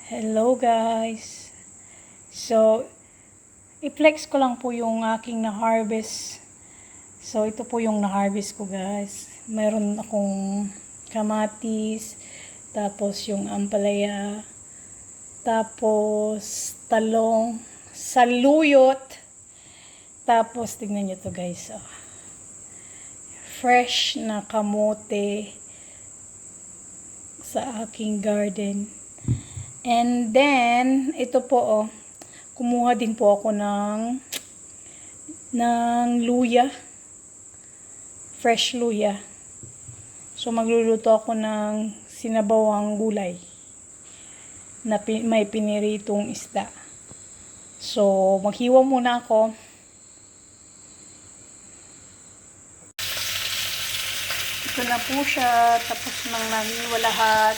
Hello guys. So, i-flex ko lang po yung aking na-harvest. So, ito po yung na-harvest ko guys. Meron akong kamatis, tapos yung ampalaya, tapos talong, saluyot, tapos tignan nyo to guys. Oh. Fresh na kamote sa aking garden. And then, ito po, oh, kumuha din po ako ng luya. Fresh luya. So, magluluto ako ng sinabawang gulay na may piniritong isda. So, maghiwa muna ako. Ito na po siya. Tapos nang nahiwa lahat.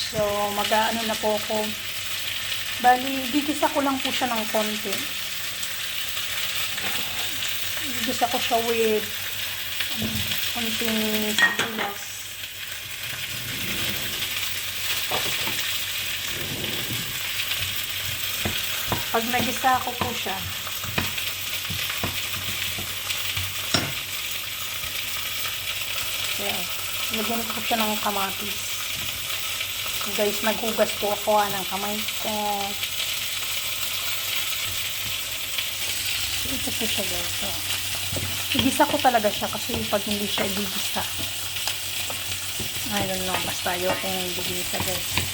So, mag-aano na po ako. Bali, gigisa ko lang po siya ng konti. Gigisa ko siya with konting sibuyas. Pag nagisa ko po siya, lagyan ko siya ng kamatis. Guys, naghugas po ako ng kamay ko. Ito po siya guys. So, igisa ko talaga siya kasi pag hindi siya igigisa, I don't know, basta ayokong igigisa guys.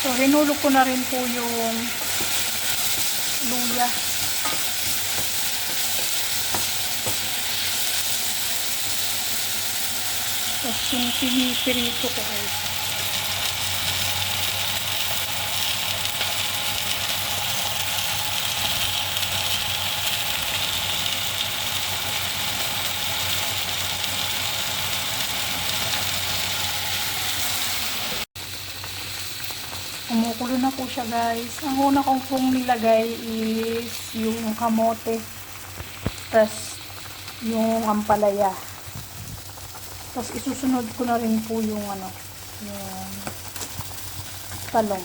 So, hinulog ko na rin po yung luya. Tapos, yung pinipirito ko guys. Kumukulo na po siya guys. Ang una kong pong nilagay is yung kamote. Tapos yung ampalaya. Tapos isusunod ko na rin po yung yung talong.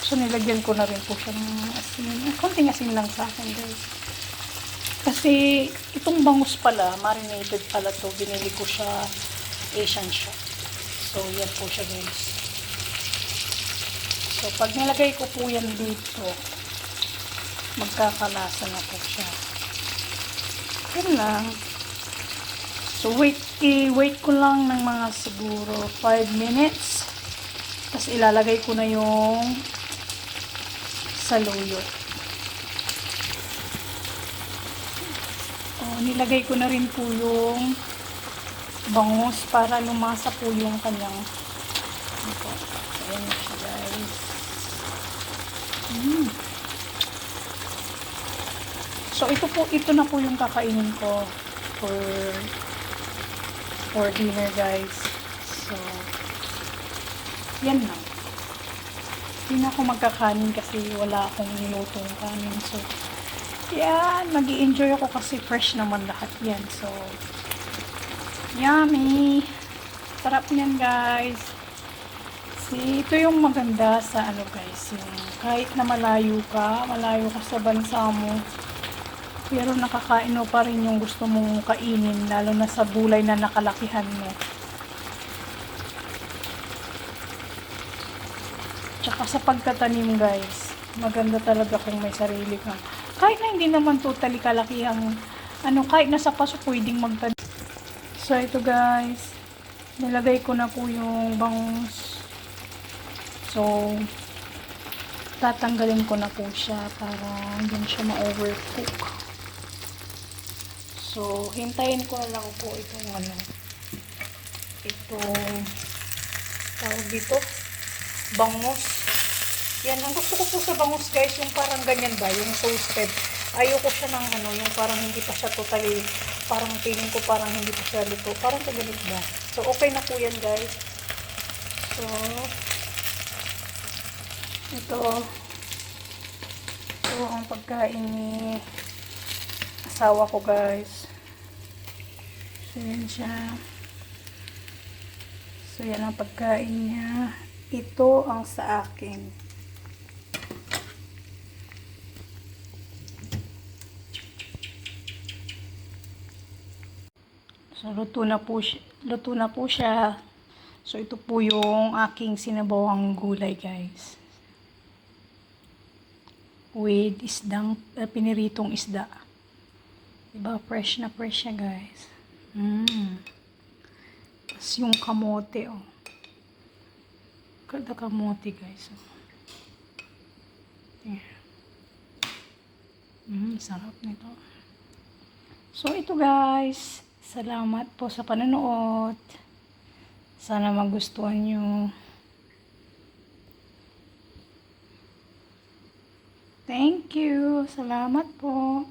So, nilagyan ko na rin po siya ng asin. Konting asin lang sa akin, guys. Kasi, itong bangus pala, marinated pala to. Binili ko siya Asian shop. So, yan po siya, guys. So, pag nilagay ko po yan dito, magkakalasa na po siya. Yan lang. So, wait ko lang ng mga siguro 5 minutes. Tapos, ilalagay ko na yung saluyot. Nilagay ko na rin po yung bangus para lumasa po yung kanyang ito. Ayan siya guys. So ito na po yung kakainin ko for dinner guys. So yan lang. Hindi na ako magkakanin kasi wala akong nilutong kanin. So, yan. Mag-i-enjoy ako kasi fresh naman lahat yan. So, yummy. Sarap yan, guys. See, ito yung maganda sa guys. Yung kahit na malayo ka sa bansa mo, Pero nakakain mo pa rin yung gusto mong kainin, lalo na sa gulay na nakalakihan mo. Tsaka sa pagtatanim guys, maganda talaga kung may sarili ka. Kahit na hindi naman totally kalakihang, kahit nasa paso pwedeng magtanim. So ito guys, nilagay ko na po yung bangus. So, tatanggalin ko na po siya para hindi siya ma-overcook. So, hintayin ko na lang po itong tawag dito, bangus. Yan, ang gusto ko po sa bangus guys, yung parang ganyan ba, yung toasted. Ayoko siya ng yung parang hindi pa siya totally, parang feeling ko parang hindi pa siya luto. Parang ganyan ba. So, okay na po yan guys. So, ito ang pagkain ni asawa ko guys. So, yan siya. So, yan ang pagkain niya. Ito ang sa akin. So, luto na po siya. So, ito po yung aking sinabawang gulay, guys. With piniritong isda. Diba? Fresh na fresh siya, guys. Tapos yung kamote, oh. Kada kamote, guys. Sarap nito. So, ito, guys. Salamat po sa panonood. Sana magustuhan nyo. Thank you. Salamat po.